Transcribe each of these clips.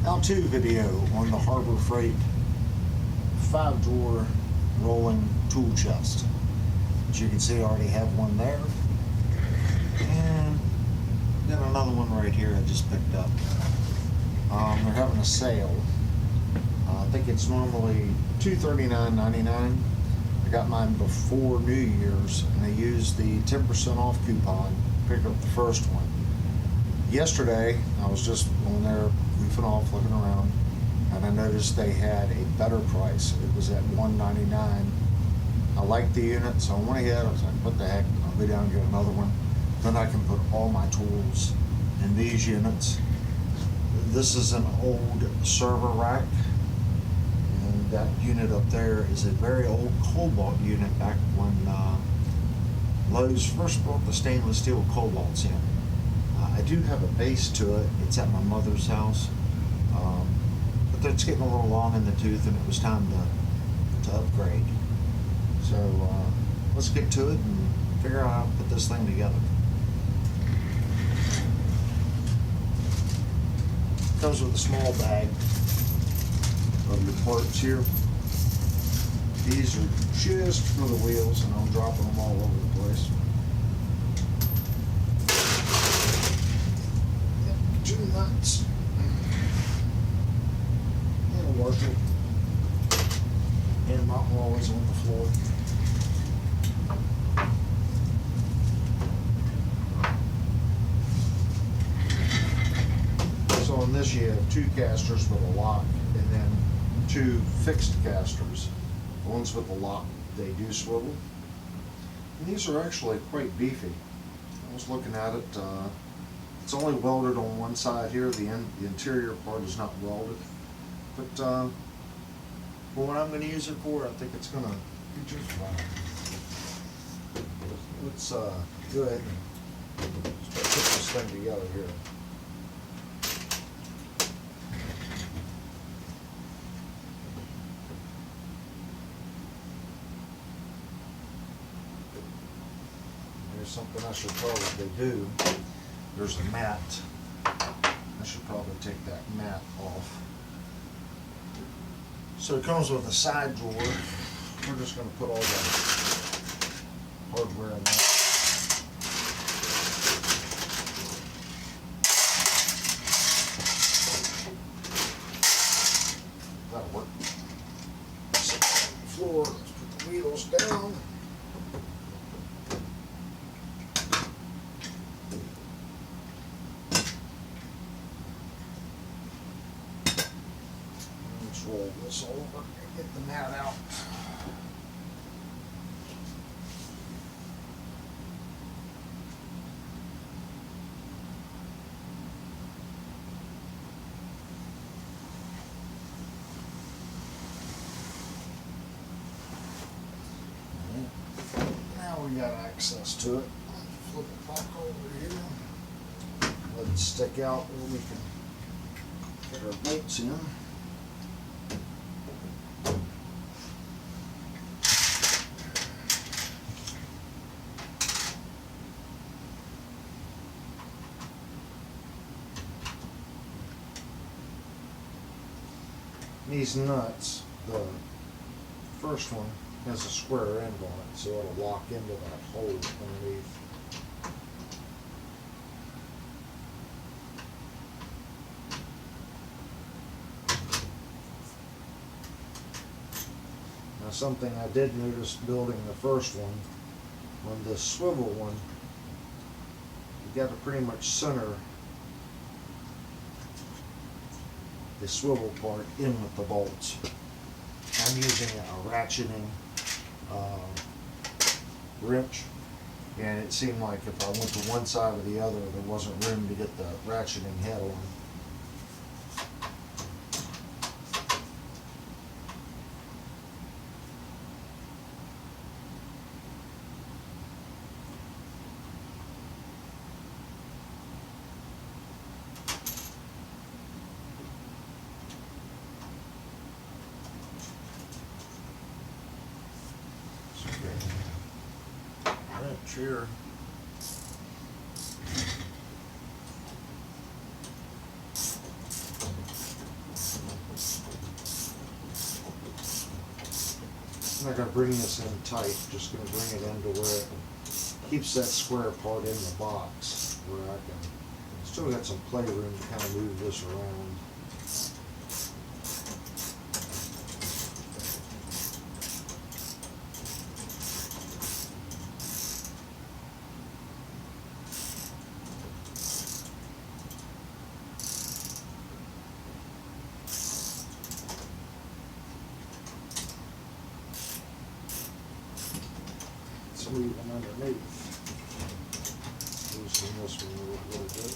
how-to video on the Harbor Freight 5-drawer rolling tool chest. As you can see, I already have one there, and then another one right here I just picked up. They're having a sale. I think it's normally $239.99. I got mine before New Year's, and I used the 10% off coupon, picked up the first one. Yesterday, I was just on there goofing off, looking around, and I noticed they had a better price. It was at $199. I liked the unit, so I went ahead. I was like, what the heck, I'll go down and get another one. Then I can put all my tools in these units. This is an old server rack, and that unit up there is a very old Cobalt unit back when Lowe's first brought the stainless steel Cobalts in. I do have a base to it. It's at my mother's house, but it's getting a little long in the tooth, and it was time to upgrade. So let's get to it and figure out how to put this thing together. Comes with a small bag of your parts here. These are just for the wheels, and I'm dropping them all over the place. Two nuts and a washer, and mine always on the floor. So on this you have two casters with a lock, and then two fixed casters. The ones with the lock, they do swivel. And these are actually quite beefy. I was looking at it. It's only welded on one side here. The interior part is not welded. But for what I'm going to use it for, I think it's going to be just fine. Let's go ahead and start putting this thing together here. There's something I should probably do. There's a mat. I should probably take that mat off. So it comes with a side drawer. We're just going to put all the hardware in there. That'll work. Sit on the floor. Let's put the wheels down. Roll this over and get the mat out. Now we got access to it. Flip it back over here. Let it stick out where we can get our bolts in. These nuts, the first one has a square end on it, so it'll lock into that hole underneath. Now, something I did notice building the first one, on this swivel one, you got to pretty much center the swivel part in with the bolts. I'm using a ratcheting wrench, and it seemed like if I went to one side or the other, there wasn't room to get the ratcheting head on. Wrench here. I'm not gonna bring this in tight, just gonna bring it into where it keeps that square part in the box, where I can, still got some playroom to kind of move this around. Leave them underneath. Loosen this one a little bit.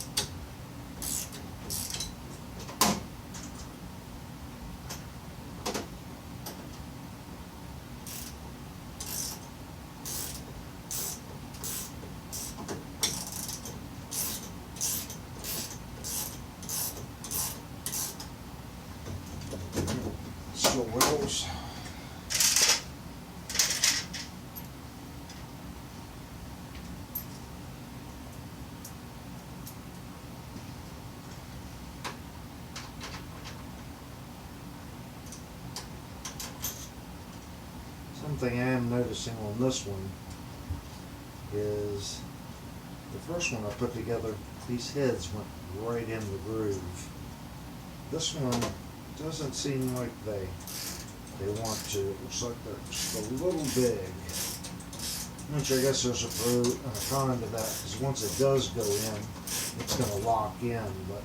Still wiggles. Something I am noticing on this one is the first one I put together, these heads went right in the groove. This one doesn't seem like they want to. It looks like they're just a little big. Which I guess there's a pro and a con to that, because once it does go in, it's going to lock in, but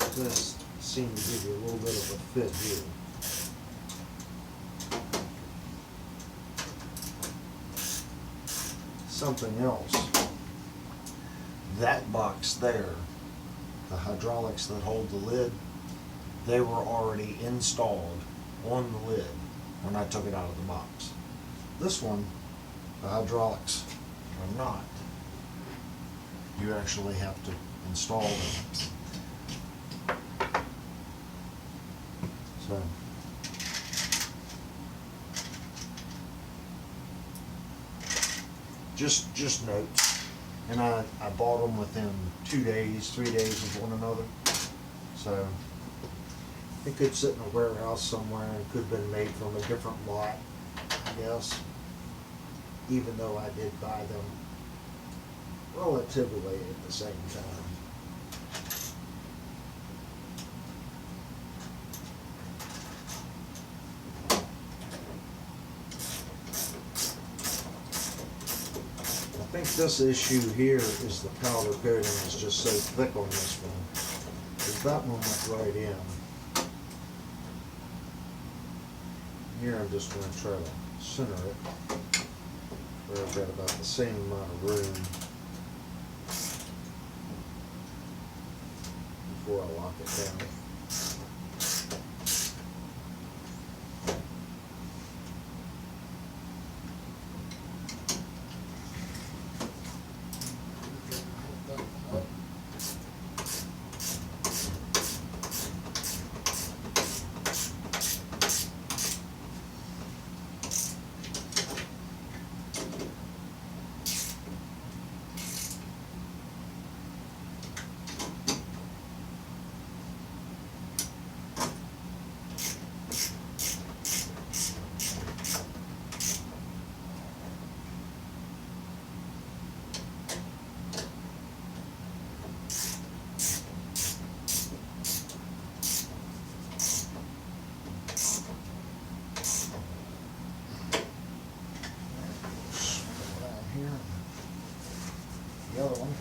it does seem to give you a little bit of a fit here. Something else, that box there, the hydraulics that hold the lid, they were already installed on the lid when I took it out of the box. This one, the hydraulics are not. You actually have to install them. So just notes, and I bought them within 2 days, 3 days of one another, so it could sit in a warehouse somewhere and could have been made from a different lot, I guess, even though I did buy them relatively at the same time. I think this issue here is the powder coating is just so thick on this one, because that one went right in. Here I'm just going to try to center it where I've got about the same amount of room before I lock it down. The other one.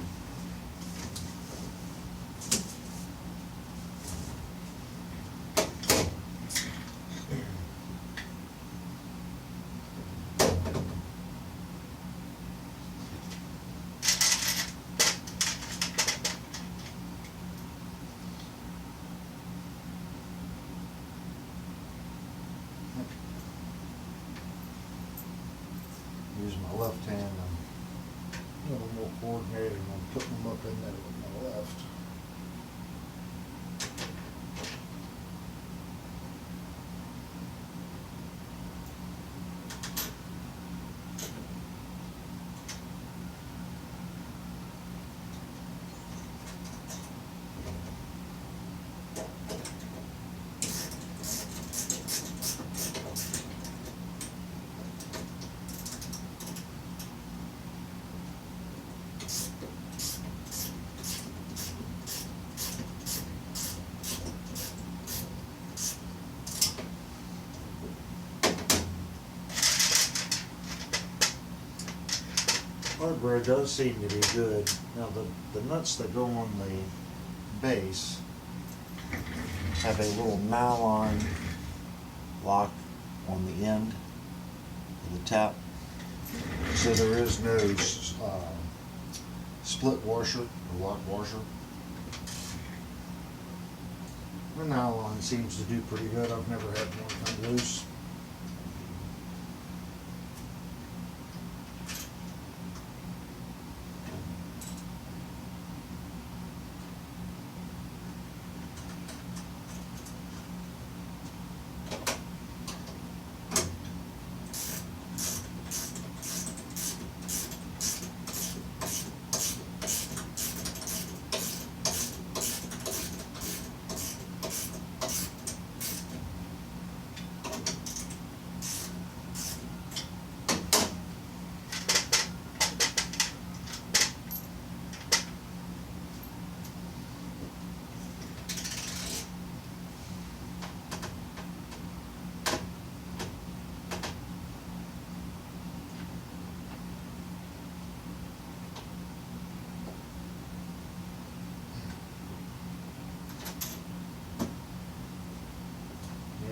Use my left hand and a little more coordinated, and I'm putting them up in there with my left. Hardware does seem to be good. Now the nuts that go on the base have a little nylon lock on the end of the tap. So there is no split washer or lock washer. The nylon seems to do pretty good. I've never had one come loose.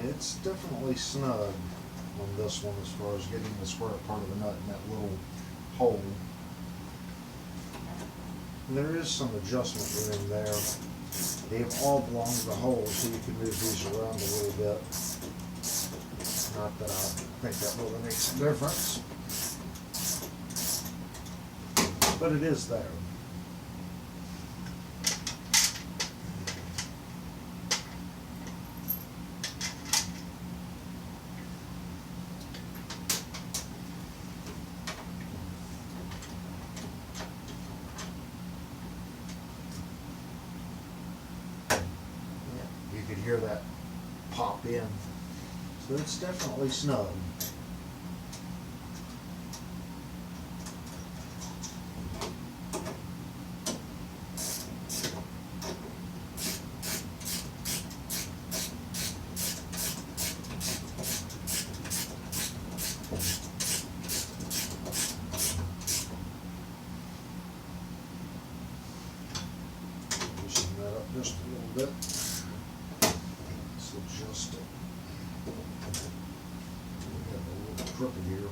It's definitely snug on this one as far as getting the square part of the nut in that little hole. And there is some adjustment room there. They all belong to the hole, so you can move these around a little bit. Not that I think that really makes a difference, but it is there. You could hear that pop in. So it's definitely snug. Loosen that up just a little bit. Let's adjust it. We have a little crooked here.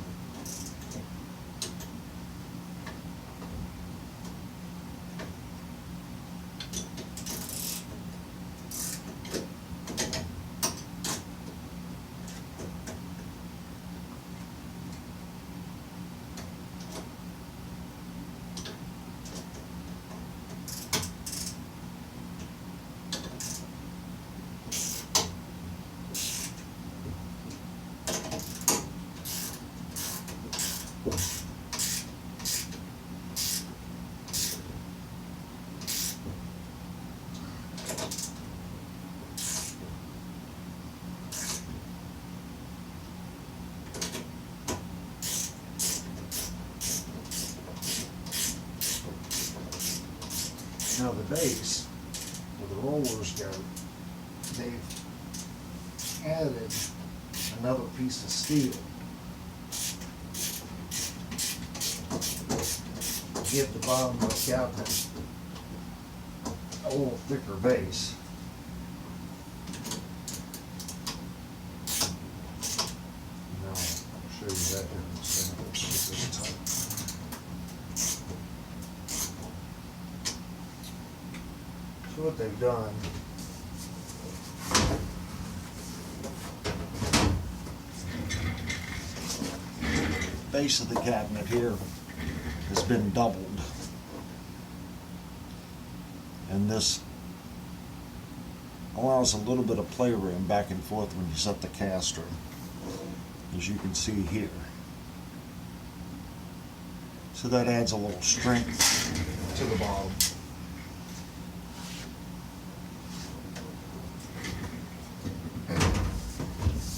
Now the base, where the rollers go, they've added another piece of steel to give the bottom of the cabinet a little thicker base. Now, I'll show you that here in a second. Let's get this tight. So what they've done, base of the cabinet here has been doubled, and this allows a little bit of playroom back and forth when you set the caster, as you can see here. So that adds a little strength to the bottom.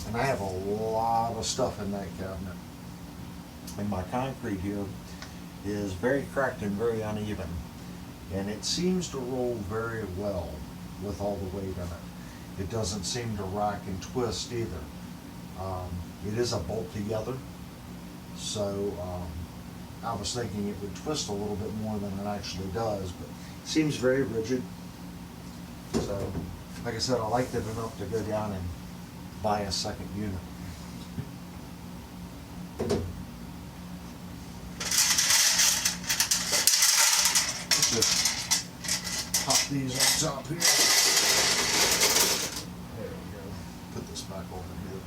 And I have a lot of stuff in that cabinet. And my concrete here is very cracked and very uneven. And it seems to roll very well with all the weight in it. It doesn't seem to rock and twist either. It is a bolt together. So I was thinking it would twist a little bit more than it actually does, but it seems very rigid. So, like I said, I liked it enough to go down and buy a second unit. Let's just pop these on top here. There we go. Put this back over here.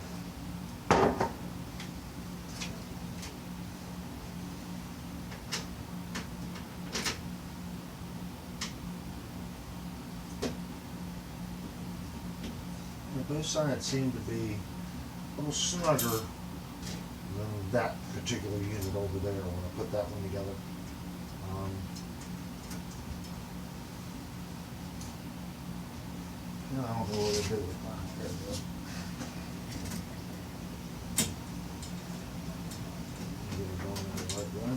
Both sides seem to be a little snugger than that particular unit over there when I put that one together. I don't know what to do with mine. There it goes. Get it going in the right way.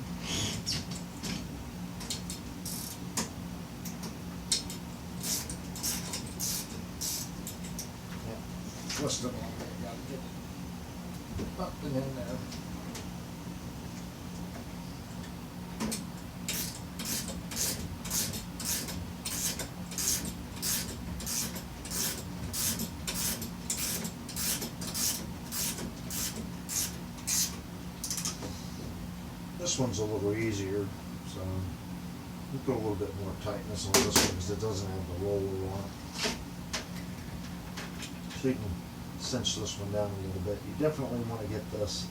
Twist it on there, gotta get it up and in there. This one's a little easier, so we'll put a little bit more tightness on this one because it doesn't have the roller on it. So you can cinch this one down a little bit. You definitely want to get this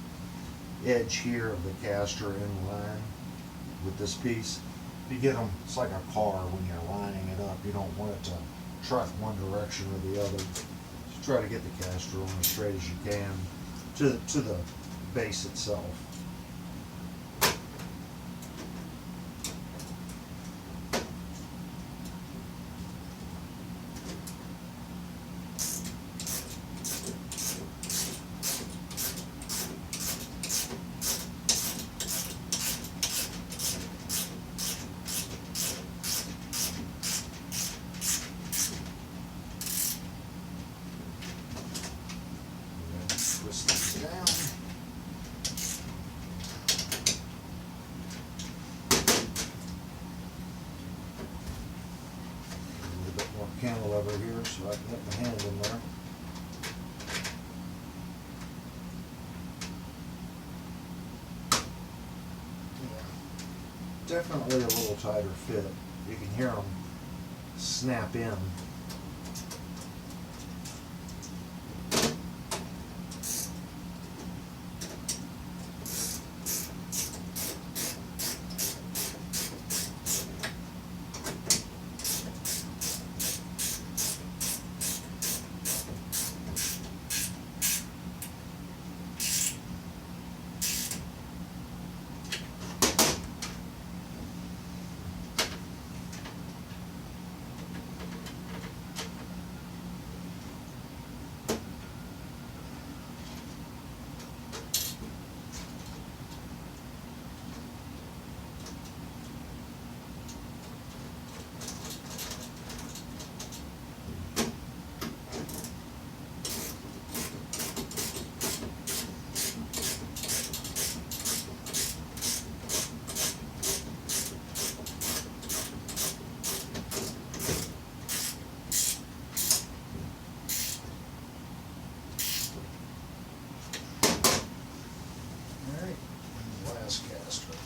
edge here of the caster in line with this piece. If you get them, it's like a car when you're lining it up. You don't want it to truck one direction or the other. Just try to get the caster on as straight as you can to the base itself. Twist this down. A little bit more cantilever here so I can get my hand in there. Yeah. Definitely a little tighter fit. You can hear them snap in. Caster.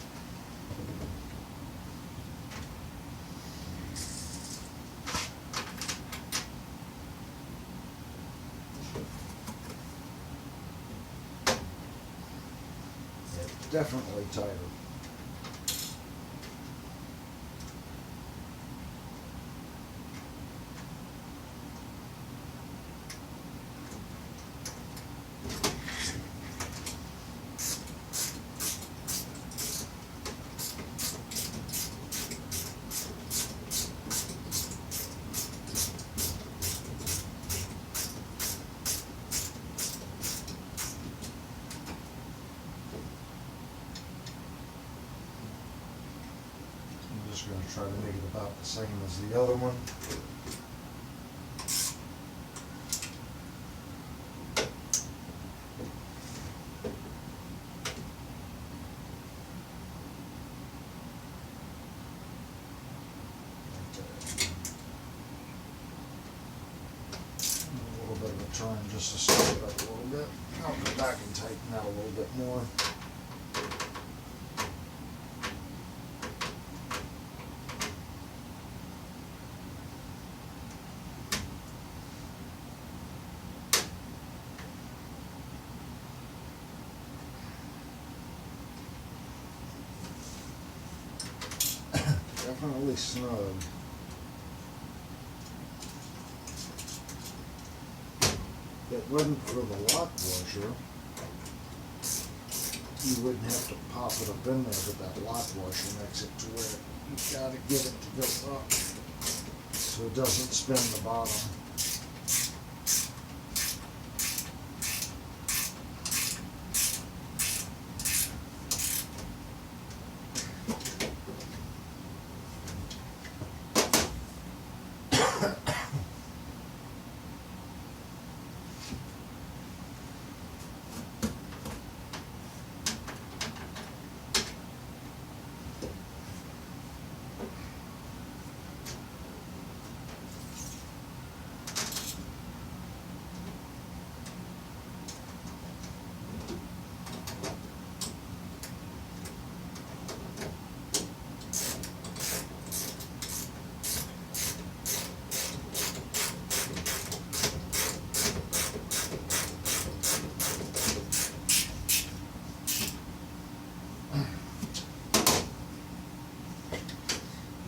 Yeah, definitely tighter. I'm just going to try to make it about the same as the other one. just to start it up a little bit. I'll go back and tighten that a little bit more. Definitely snug. If it wasn't for the lock washer, you wouldn't have to pop it up in there, but that lock washer makes it to where you've got to get it to go up so it doesn't spin the bottom.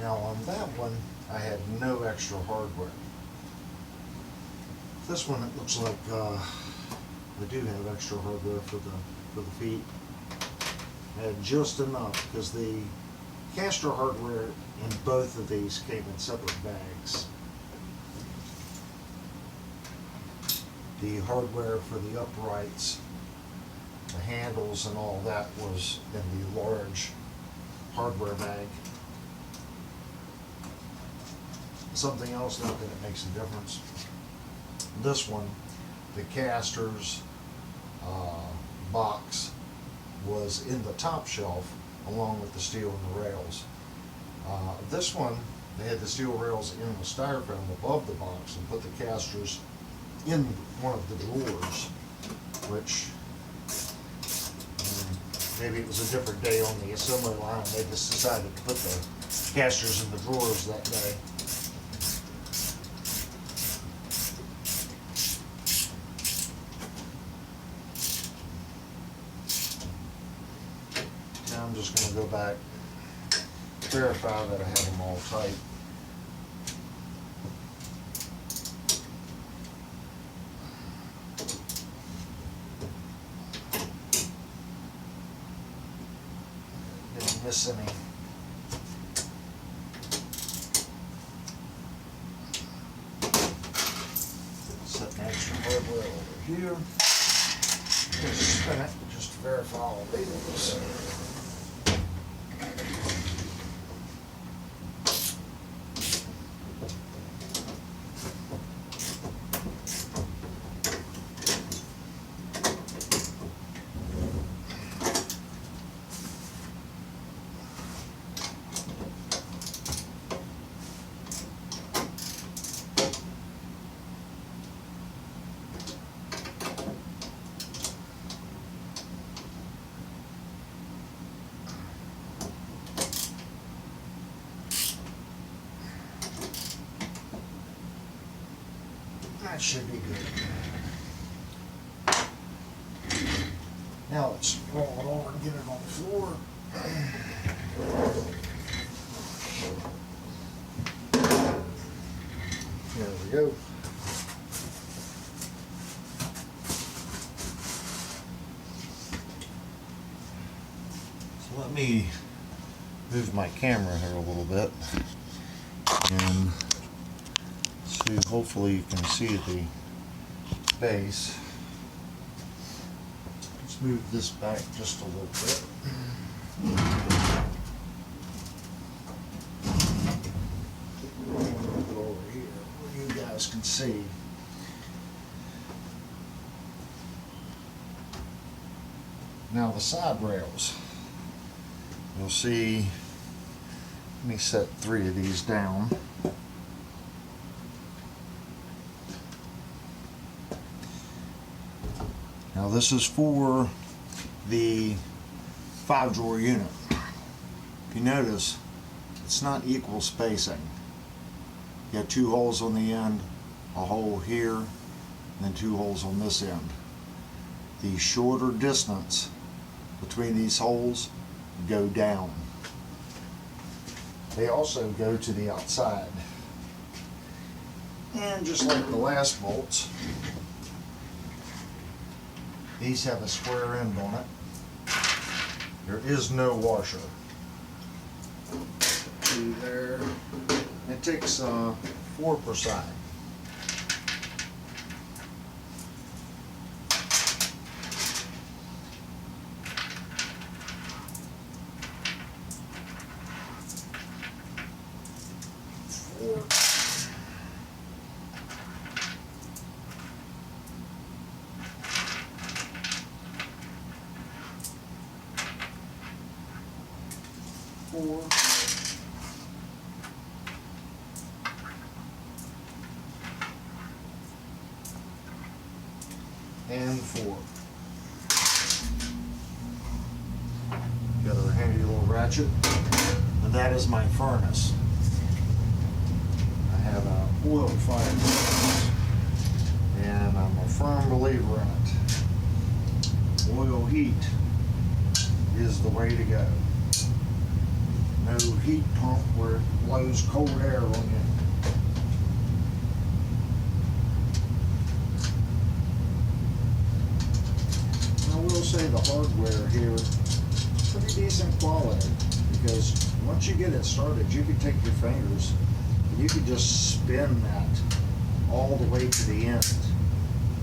Now on that one, I had no extra hardware. This one, it looks like I do have extra hardware for the feet. I had just enough because the caster hardware in both of these came in separate bags. The hardware for the uprights, the handles and all that was in the large hardware bag. Something else, not that it makes a difference. This one, the casters box was in the top shelf along with the steel and the rails. This one, they had the steel rails in the styrofoam above the box and put the casters in one of the drawers, which maybe it was a different day on the assembly line. They just decided to put the casters in the drawers that day. Now I'm just going to go back, verify that I have them all tight. Didn't miss any. Set an extra hardware over here. Just spin it just to verify all these. That should be good. Now let's roll it over and get it on the floor. There we go. So let me move my camera here a little bit and see, hopefully you can see the base. Let's move this back just a little bit. Put it over here where you guys can see. Now the side rails, you'll see, let me set 3 of these down. Now this is for the 5-drawer unit. If you notice, it's not equal spacing. You got 2 holes on the end, a hole here, and then 2 holes on this end. The shorter distance between these holes go down. They also go to the outside. And just like the last bolts, these have a square end on it. There is no washer. See there? It takes 4 per side. Four. And 4. Got a handy little ratchet. And that is my furnace. I have a oil fire furnace, and I'm a firm believer in it. Oil heat is the way to go. No heat pump where it blows cold air on you. I will say the hardware here is pretty decent quality, because once you get it started, you can take your fingers and you can just spin that all the way to the end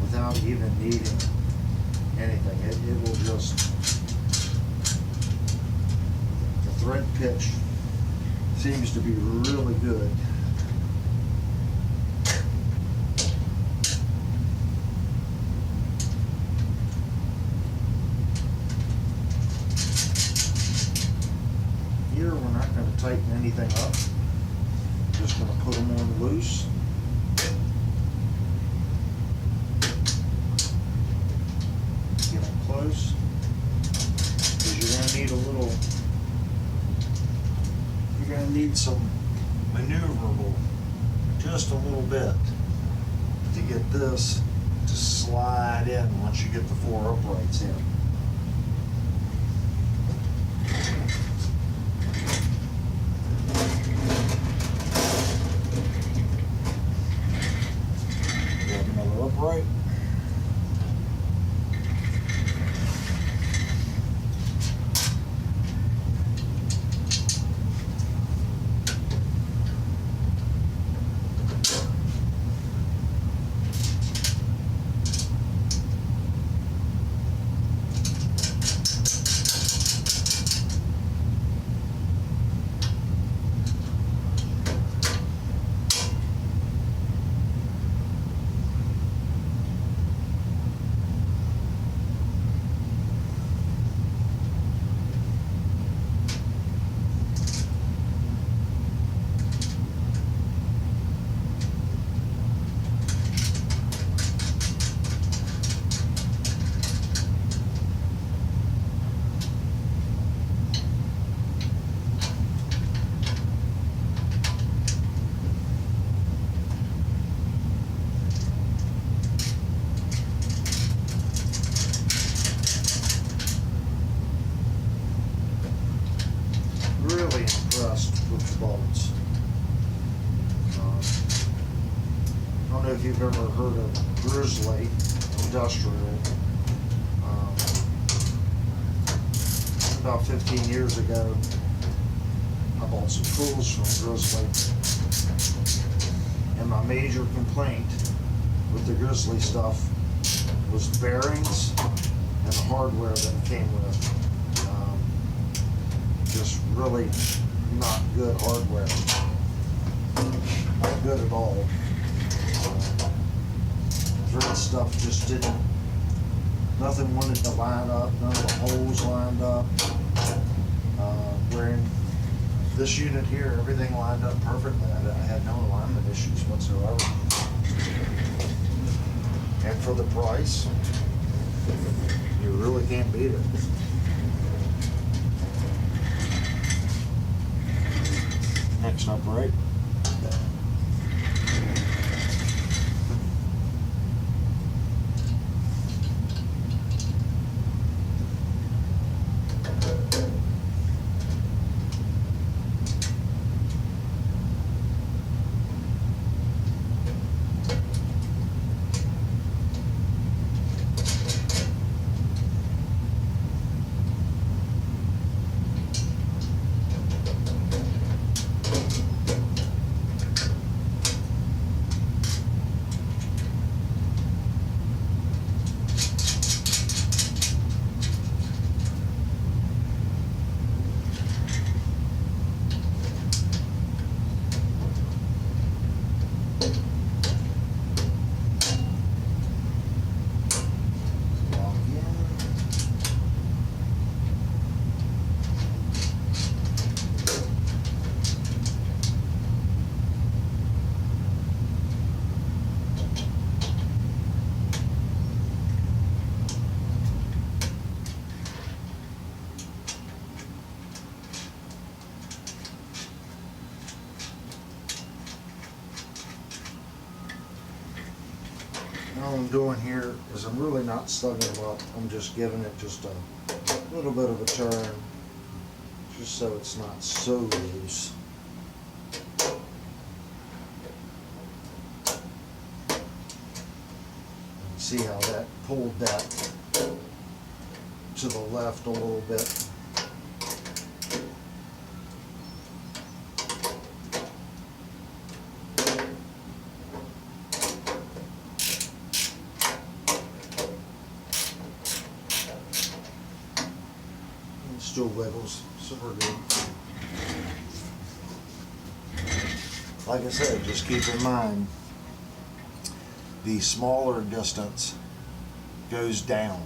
without even needing anything. It will just, the thread pitch seems to be really good. Here we're not going to tighten anything up. Just going to put them on loose. Get them close, because you're going to need a little, you're going to need some maneuverable, just a little bit, to get this to slide in once you get the 4 uprights in. Grab another upright. Really impressed with the bolts. I don't know if you've ever heard of Grizzly Industrial. About 15 years ago, I bought some tools from Grizzly, and my major complaint with the Grizzly stuff was bearings and the hardware that it came with. Just really not good hardware. Not good at all. Thread stuff just didn't, nothing wanted to line up, none of the holes lined up. Where in this unit here, everything lined up perfectly. I had no alignment issues whatsoever. And for the price, You really can't beat it. Next up, right? Lock in. And all I'm doing here is I'm really not slugging them up. I'm just giving it just a little bit of a turn, just so it's not so loose. See how that pulled that to the left a little bit. It still wiggles, so we're good. Like I said, just keep in mind, the smaller distance goes down.